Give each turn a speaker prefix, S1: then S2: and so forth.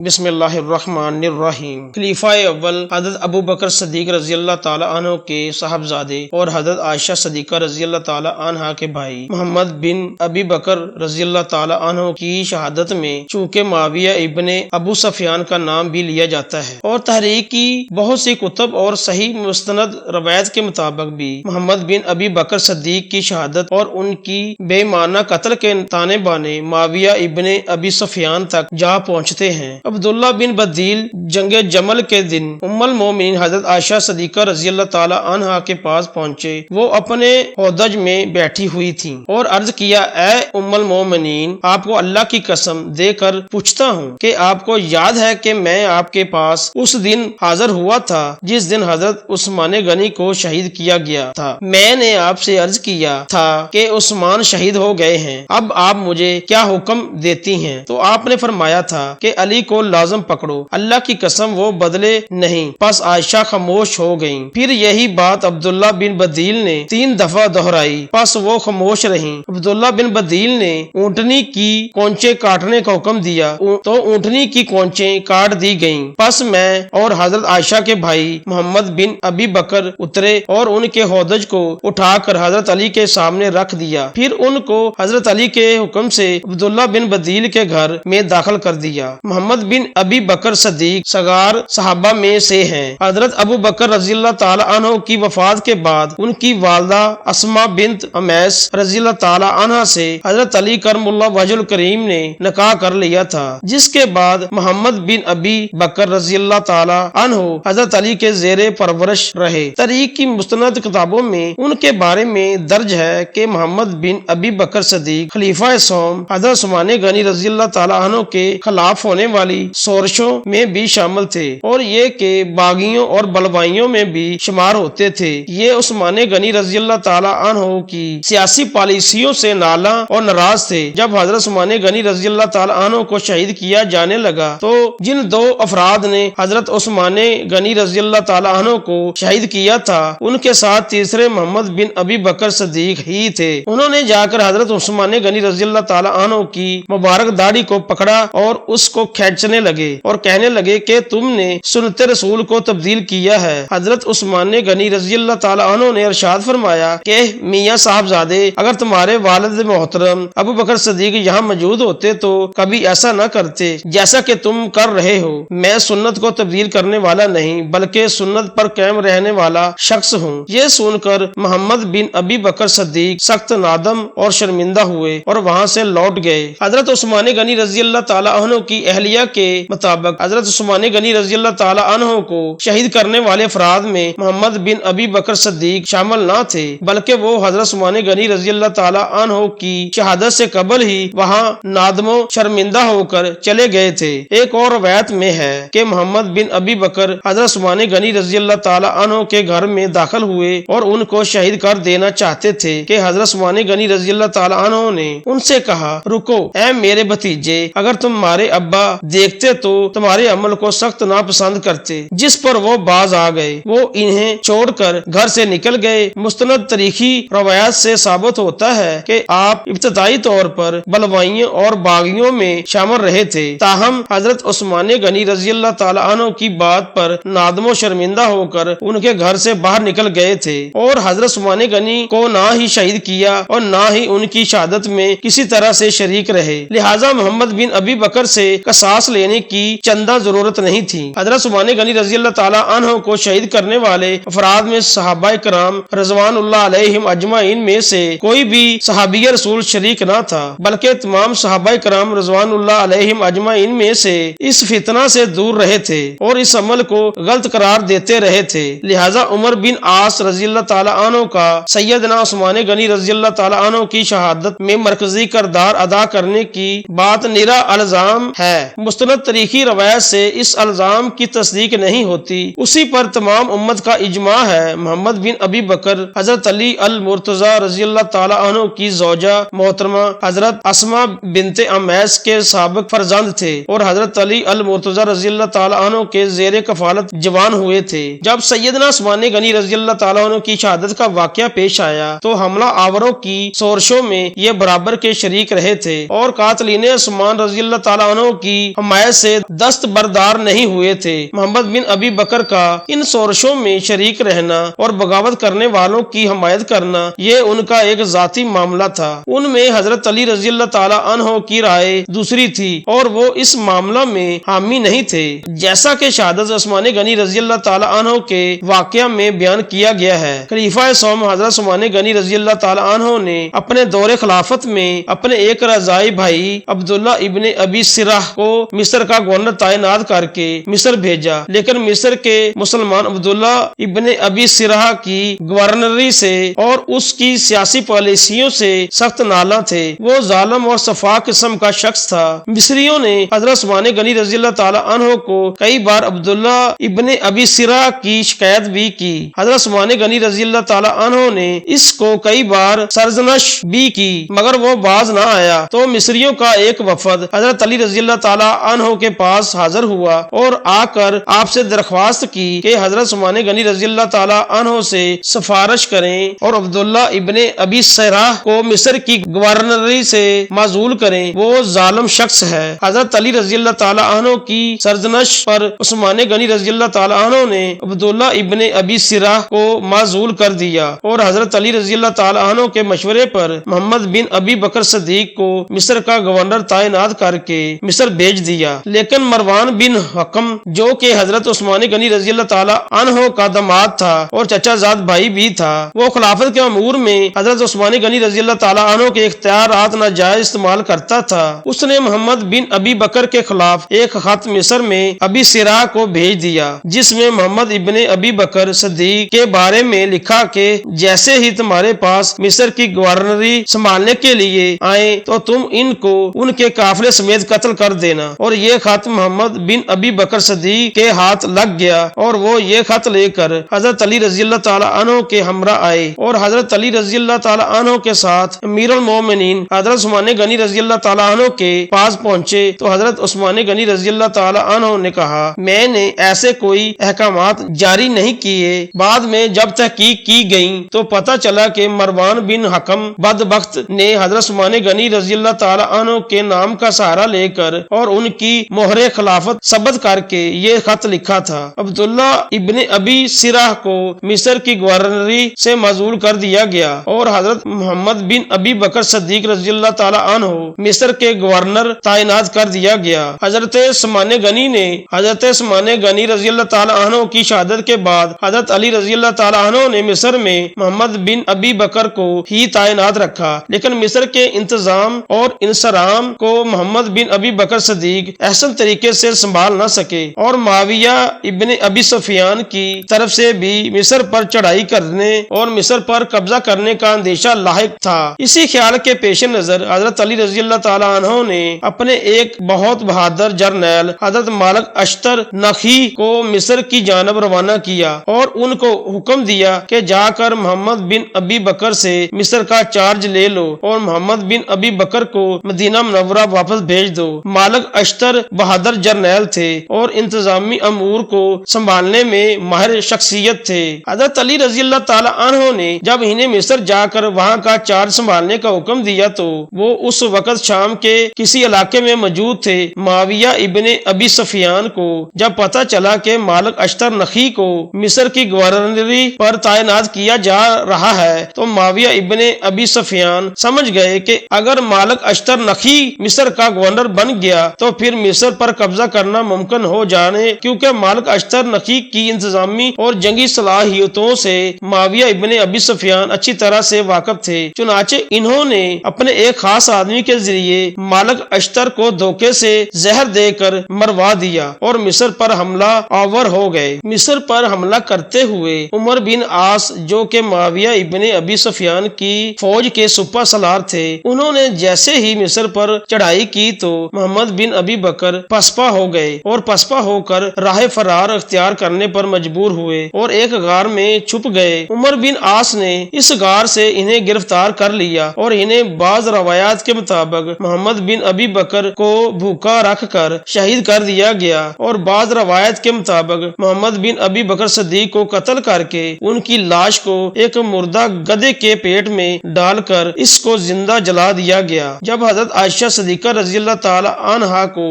S1: بسم اللہ الرحمن الرحیم۔ خلیفہ اول حضرت ابو بکر صدیق رضی اللہ تعالی عنہ کے صاحبزادے اور حضرت عائشہ صدیقہ رضی اللہ تعالی عنہا کے بھائی محمد بن ابی بکر رضی اللہ تعالی عنہ کی شہادت میں چونکہ معاویہ ابن ابو سفیان کا نام بھی لیا جاتا ہے اور تحریک کی بہت سی کتب اور صحیح مستند روایت کے مطابق بھی محمد بن ابی بکر صدیق کی شہادت اور ان کی بے معنی قتل کے تانے بانے معاویہ ابن ابی سفیان تک جا پہنچتے ہیں۔ عبداللہ بن بدیل جنگ جمل کے دن ام المومنین حضرت عائشہ صدیقہ رضی اللہ تعالی عنہا کے پاس پہنچے۔ وہ اپنے ہودج میں بیٹھی ہوئی تھی اور عرض کیا، اے ام المومنین، آپ کو اللہ کی قسم دے کر پوچھتا ہوں کہ آپ کو یاد ہے کہ میں آپ کے پاس اس دن حاضر ہوا تھا جس دن حضرت عثمان غنی کو شہید کیا گیا تھا۔ میں نے آپ سے عرض کیا تھا کہ عثمان شہید ہو گئے ہیں، اب آپ مجھے کیا حکم دیتی ہیں؟ تو آپ نے فرمایا تھا کہ علی کو لازم پکڑو، اللہ کی قسم وہ بدلے نہیں۔ پس عائشہ خاموش ہو گئیں۔ پھر یہی بات عبداللہ بن بدیل نے 3 دفعہ دہرائی، پس وہ خاموش رہیں۔ عبداللہ بن بدیل نے اونٹنی کی کونچیں کاٹنے کا حکم دیا تو اونٹنی کی کونچیں کاٹ دی گئیں۔ پس میں اور حضرت عائشہ کے بھائی محمد بن ابی بکر اترے اور ان کے ہودج کو اٹھا کر حضرت علی کے سامنے رکھ دیا، پھر ان کو حضرت علی کے حکم سے عبداللہ بن بدیل کے گھر میں داخل کر دیا۔ محمد بن ابی بکر صدیق صغار صحابہ میں سے ہیں۔ حضرت ابو بکر رضی اللہ تعالی عنہ کی وفات کے بعد ان کی والدہ اسماء بنت امیس رضی اللہ تعالی عنہ سے حضرت علی کرم اللہ وجہ الکریم نے نکاح کر لیا تھا، جس کے بعد محمد بن ابی بکر رضی اللہ تعالی عنہ حضرت علی کے زیر پرورش رہے۔ تاریخ کی مستند کتابوں میں ان کے بارے میں درج ہے کہ محمد بن ابی بکر صدیق خلیفہ سوم حضرت عثمان غنی رضی اللہ تعالی عنہ کے خلاف ہونے والی سورشوں میں بھی شامل تھے اور یہ کہ باغیوں اور بلوائیوں میں بھی شمار ہوتے تھے۔ یہ عثمان غنی رضی اللہ تعالی عنہ کی سیاسی پالیسیوں سے نالاں اور ناراض تھے۔ جب حضرت عثمان غنی رضی اللہ تعالی عنہ کو شہید کیا جانے لگا تو جن 2 افراد نے حضرت عثمان غنی رضی اللہ تعالی عنہ کو شہید کیا تھا، ان کے ساتھ تیسرے محمد بن ابی بکر صدیق ہی تھے۔ انہوں نے جا کر حضرت عثمان غنی رضی اللہ تعالی عنہ کی مبارک داڑھی کو پکڑا اور اس کو کھینچنے لگے اور کہنے لگے کہ تم نے سنت رسول کو تبدیل کیا ہے۔ حضرت عثمان غنی رضی اللہ تعالی عنہ نے ارشاد فرمایا کہ میاں صاحبزادے، اگر تمہارے والد محترم ابو بکر صدیق یہاں موجود ہوتے تو کبھی ایسا نہ کرتے جیسا کہ تم کر رہے ہو۔ میں سنت کو تبدیل کرنے والا نہیں بلکہ سنت پر قائم رہنے والا شخص ہوں۔ یہ سن کر محمد بن ابی بکر صدیق سخت نادم اور شرمندہ ہوئے اور وہاں سے لوٹ گئے۔ حضرت عثمان غنی رضی اللہ تعالی عنہ کی اہلیہ کے مطابق حضرت عثمان غنی رضی اللہ تعالی عنہ کو شہید کرنے والے افراد میں محمد بن ابی بکر صدیق شامل نہ تھے، بلکہ وہ حضرت عثمان غنی رضی اللہ تعالی عنہ کی شہادت سے قبل ہی وہاں نادم و شرمندہ ہو کر چلے گئے تھے۔ ایک اور روایت میں ہے کہ محمد بن ابی بکر حضرت عثمان غنی رضی اللہ تعالی عنہ کے گھر میں داخل ہوئے اور ان کو شہید کر دینا چاہتے تھے کہ حضرت عثمان غنی رضی اللہ تعالی عنہ نے ان سے کہا، رکو اے میرے بھتیجے، اگر تمہارے ابا دیکھتے تو تمہارے عمل کو سخت ناپسند کرتے۔ جس پر وہ باز آ گئے، وہ انہیں چھوڑ کر گھر سے نکل گئے۔ مستند تاریخی روایات سے ثابت ہوتا ہے کہ آپ ابتدائی طور پر بلوائیوں اور باغیوں میں شامل رہے تھے، تاہم حضرت عثمان غنی رضی اللہ تعالی عنہ کی بات پر نادم و شرمندہ ہو کر ان کے گھر سے باہر نکل گئے تھے اور حضرت عثمان غنی کو نہ ہی شہید کیا اور نہ ہی ان کی شہادت میں کسی طرح سے شریک رہے۔ لہٰذا محمد بن ابی بکر سے قصاص لینے کی چندہ ضرورت نہیں تھی۔ حضرت عثمان غنی رضی اللہ تعالی عنہ کو شہید کرنے والے افراد میں صحابہ کرام رضوان اللہ علیہم اجمعین میں سے کوئی بھی صحابی رسول شریک نہ تھا، بلکہ تمام صحابہ کرام رضوان اللہ علیہم اجمعین میں سے اس فتنہ سے دور رہے تھے اور اس عمل کو غلط قرار دیتے رہے تھے۔ لہٰذا عمر بن عاص رضی اللہ تعالی عنہ کا سیدنا عثمان غنی رضی اللہ تعالی عنہ کی شہادت میں مرکزی کردار ادا کرنے کی بات نرا الزام ہے۔ مستند تاریخی روایت سے اس الزام کی تصدیق نہیں ہوتی، اسی پر تمام امت کا اجماع ہے۔ محمد بن ابی بکر حضرت علی المرتضی رضی اللہ تعالی عنہ کی زوجہ محترمہ حضرت اسماء بنت امیس کے سابق فرزند تھے اور حضرت علی المرتضی رضی اللہ تعالی عنہ کے زیر کفالت جوان ہوئے تھے۔ جب سیدنا عثمان غنی رضی اللہ تعالی عنہ کی شہادت کا واقعہ پیش آیا تو حملہ آوروں کی سورشوں میں یہ برابر کے شریک رہے تھے اور قاتلین عثمان رضی اللہ تعالی عنہ کی حمایت سے دستبردار نہیں ہوئے تھے۔ محمد بن ابی بکر کا ان شورشوں میں شریک رہنا اور بغاوت کرنے والوں کی حمایت کرنا یہ ان کا ایک ذاتی معاملہ تھا۔ ان میں حضرت علی رضی اللہ تعالی عنہ کی رائے دوسری تھی اور وہ اس معاملہ میں حامی نہیں تھے، جیسا کہ شہادت عثمان غنی رضی اللہ تعالی عنہ کے واقعہ میں بیان کیا گیا ہے۔ خلیفہ سوم حضرت عثمان غنی رضی اللہ تعالی عنہ نے اپنے دور خلافت میں اپنے ایک رضائی بھائی عبداللہ ابن ابی سرح کو مصر کا گورنر تعینات کر کے مصر بھیجا، لیکن مصر کے مسلمان عبداللہ ابن ابی سرح کی گورنری سے اور اس کی سیاسی پالیسیوں سے سخت نالاں تھے۔ وہ ظالم اور سفاک قسم کا شخص تھا۔ مصریوں نے حضرت عثمان غنی رضی اللہ تعالی عنہ کو کئی بار عبداللہ ابن ابی سرح کی شکایت بھی کی۔ حضرت عثمان غنی رضی اللہ تعالی عنہ نے اس کو کئی بار سرزنش بھی کی، مگر وہ باز نہ آیا تو مصریوں کا ایک وفد حضرت علی رضی اللہ تعالی عنہ کے پاس حاضر ہوا اور آ کر آپ سے درخواست کی کہ حضرت عثمان غنی رضی اللہ تعالی عنہ سے سفارش کریں اور عبداللہ ابن ابی سرح کو مصر کی گورنری سے معزول کریں، وہ ظالم شخص ہے۔ حضرت علی رضی اللہ تعالی عنہ کی سرزنش پر عثمان غنی رضی اللہ تعالی عنہ نے عبداللہ ابن ابی سرح کو معزول کر دیا اور حضرت علی رضی اللہ تعالی عنہ کے مشورے پر محمد بن ابی بکر صدیق کو مصر کا گورنر تعینات کر کے مصر بھیج دیا۔ لیکن مروان بن حکم جو کہ حضرت عثمان غنی رضی اللہ تعالی عنہ کا داماد تھا اور چچا زاد بھائی بھی تھا، وہ خلافت کے امور میں حضرت عثمان غنی رضی اللہ تعالی عنہ کے اختیارات ناجائز استعمال کرتا تھا۔ اس نے محمد بن ابی بکر کے خلاف ایک خط مصر میں ابی سرح کو بھیج دیا جس میں محمد ابن ابی بکر صدیق کے بارے میں لکھا کہ جیسے ہی تمہارے پاس مصر کی گورنری سنبھالنے کے لیے آئیں تو تم ان کو ان کے قافلے سمیت قتل کر دینا۔ اور یہ خط محمد بن ابی بکر صدیق کے ہاتھ لگ گیا اور وہ یہ خط لے کر حضرت علی رضی اللہ تعالی عنہ کے ہمراہ آئے اور حضرت علی رضی اللہ تعالی عنہ کے ساتھ امیر المومنین حضرت عثمان غنی رضی اللہ تعالی عنہ کے پاس پہنچے تو حضرت عثمان غنی رضی اللہ تعالی عنہ نے کہا، میں نے ایسے کوئی احکامات جاری نہیں کیے۔ بعد میں جب تحقیق کی گئی تو پتہ چلا کہ مروان بن حکم بدبخت نے حضرت عثمان غنی رضی اللہ تعالی عنہ کے نام کا سہارا لے کر اور ان کی مہر خلافت ثبت کر کے یہ خط لکھا تھا۔ عبداللہ ابن ابی سرح کو مصر کی گورنری سے معزول کر دیا گیا اور حضرت محمد بن ابی بکر صدیق رضی اللہ تعالی عنہ مصر کے گورنر تعینات کر دیا گیا۔ حضرت عثمان غنی رضی اللہ تعالی عنہ کی شہادت کے بعد حضرت علی رضی اللہ تعالی عنہ نے مصر میں محمد بن ابی بکر کو ہی تعینات رکھا، لیکن مصر کے انتظام اور انصرام کو محمد بن ابی بکر صدیق احسن طریقے سے سنبھال نہ سکے اور معاویہ ابن ابی سفیان کی طرف سے بھی مصر پر چڑھائی کرنے اور مصر پر قبضہ کرنے کا اندیشہ لاحق تھا۔ اسی خیال کے پیش نظر حضرت علی رضی اللہ تعالی عنہ نے اپنے ایک بہت بہادر جرنیل حضرت مالک اشتر نخی کو مصر کی جانب روانہ کیا اور ان کو حکم دیا کہ جا کر محمد بن ابی بکر سے مصر کا چارج لے لو اور محمد بن ابی بکر کو مدینہ منورہ واپس بھیج دو۔ مالک اشتر بہادر جرنیل تھے اور انتظامی امور کو سنبھالنے میں ماہر شخصیت تھے۔ حضرت علی رضی اللہ تعالی عنہ نے جب انہیں مصر جا کر وہاں کا چارج سنبھالنے کا حکم دیا تو وہ اس وقت شام کے کسی علاقے میں موجود تھے۔ معاویہ ابن ابی سفیان کو جب پتہ چلا کہ مالک اشتر نخی کو مصر کی گورنری پر تعینات کیا جا رہا ہے تو معاویہ ابن ابی سفیان سمجھ گئے کہ اگر مالک اشتر نخی مصر کا گورنر بن گیا تو پھر مصر پر قبضہ کرنا ممکن ہو جانے، کیونکہ مالک اشتر نخی کی انتظامی اور جنگی صلاحیتوں سے معاویہ ابن ابی سفیان اچھی طرح سے واقف تھے۔ چنانچہ انہوں نے اپنے ایک خاص آدمی کے ذریعے مالک اشتر کو دھوکے سے زہر دے کر مروا دیا اور مصر پر حملہ آور ہو گئے۔ مصر پر حملہ کرتے ہوئے عمر بن عاص جو کہ معاویہ ابن ابی سفیان کی فوج کے سپہ سالار تھے، انہوں نے جیسے ہی مصر پر چڑھائی کی تو محمد بن ابی بکر پسپا ہو گئے اور پسپا ہو کر راہ فرار اختیار کرنے پر مجبور ہوئے اور ایک غار میں چھپ گئے۔ عمر بن عاص نے اس غار سے انہیں گرفتار کر لیا اور انہیں بعض روایات کے مطابق محمد بن ابی بکر کو بھوکا رکھ کر شہید کر دیا گیا اور بعض روایت کے مطابق محمد بن ابی بکر صدیق کو قتل کر کے ان کی لاش کو ایک مردہ گدھے کے پیٹ میں ڈال کر اس کو زندہ جلا دیا گیا۔ جب حضرت عائشہ صدیقہ رضی اللہ تعالی عنہا کو کو